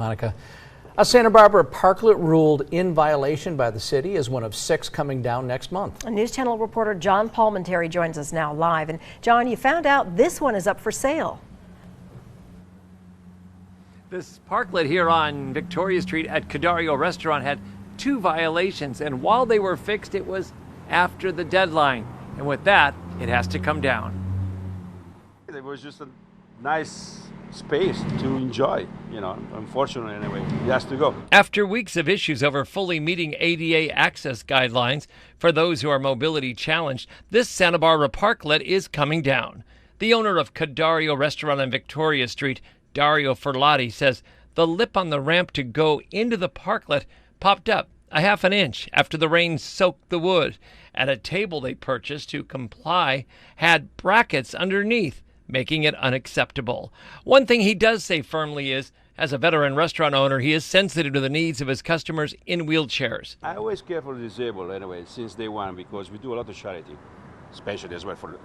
Monica. A Santa Barbara parklet ruled in violation by the city is one of 6 coming down next month. News Channel reporter John Palmentary joins us now live. And John, you found out this one is up for sale. This parklet here on Victoria Street at Cadario Restaurant had 2 violations, and while they were fixed, it was after the deadline. And with that, it has to come down. It was just a nice space to enjoy, unfortunately anyway, it has to go. After weeks of issues over fully meeting ADA access guidelines for those who are mobility challenged, this Santa Barbara parklet is coming down. The owner of Cadario Restaurant on Victoria Street, Dario Ferlati, says the lip on the ramp to go into the parklet popped up a half an inch after the rain soaked the wood, and a table they purchased to comply had brackets underneath, making it unacceptable. One thing he does say firmly is, as a veteran restaurant owner, he is sensitive to the needs of his customers in wheelchairs. I always care for the disabled anyway, since day one, because we do a lot of charity, especially as well for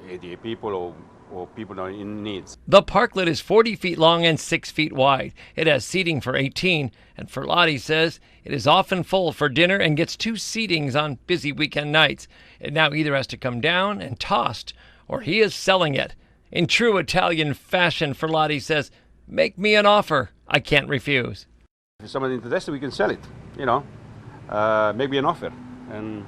ADA people or people that are in needs. The parklet is 40 feet long and 6 feet wide. It has seating for 18, and Ferlati says it is often full for dinner and gets 2 seatings on busy weekend nights. It now either has to come down and tossed, or he is selling it. In true Italian fashion, Ferlati says, "Make me an offer I can't refuse." If somebody's interested, we can sell it, make me an offer, and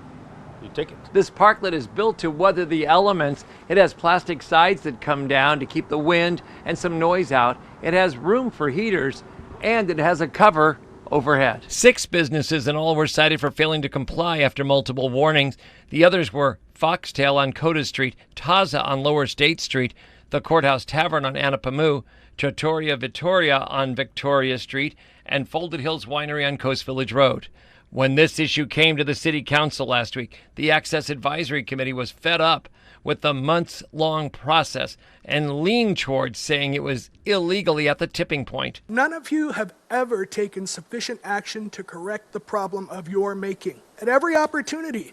you take it. This parklet is built to weather the elements. It has plastic sides that come down to keep the wind and some noise out. It has room for heaters, and it has a cover overhead. 6 businesses in all were cited for failing to comply after multiple warnings. The others were Foxtail on Coda Street, Taza on Lower State Street, the Courthouse Tavern on Anapamu, Trattoria Vittoria on Victoria Street, and Folded Hills Winery on Coast Village Road. When this issue came to the City Council last week, the Access Advisory Committee was fed up with the months-long process and leaned towards saying it was illegally at the tipping point. None of you have ever taken sufficient action to correct the problem of your making. At every opportunity,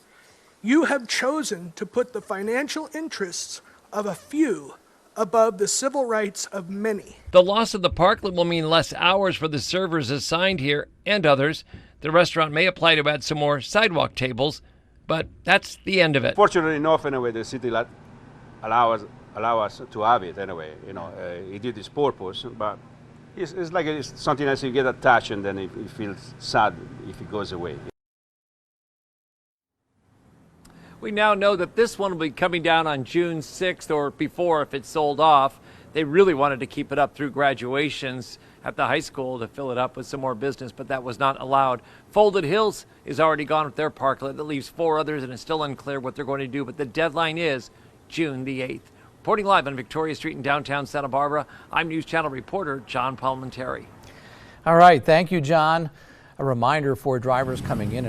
you have chosen to put the financial interests of a few above the civil rights of many. The loss of the parklet will mean less hours for the servers assigned here and others. The restaurant may apply to add some more sidewalk tables, but that's the end of it. Fortunately enough, anyway, the city allow us to have it anyway. It did its purpose, but it's like it's something else you get attached, and then it feels sad if it goes away. We now know that this one will be coming down on June 6th or before if it's sold off. They really wanted to keep it up through graduations at the high school to fill it up with some more business, but that was not allowed. Folded Hills is already gone with their parklet. That leaves 4 others, and it's still unclear what they're going to do, but the deadline is June the 8th. Reporting live on Victoria Street in downtown Santa Barbara, I'm News Channel reporter John Palmentary. All right, thank you, John. A reminder for drivers coming in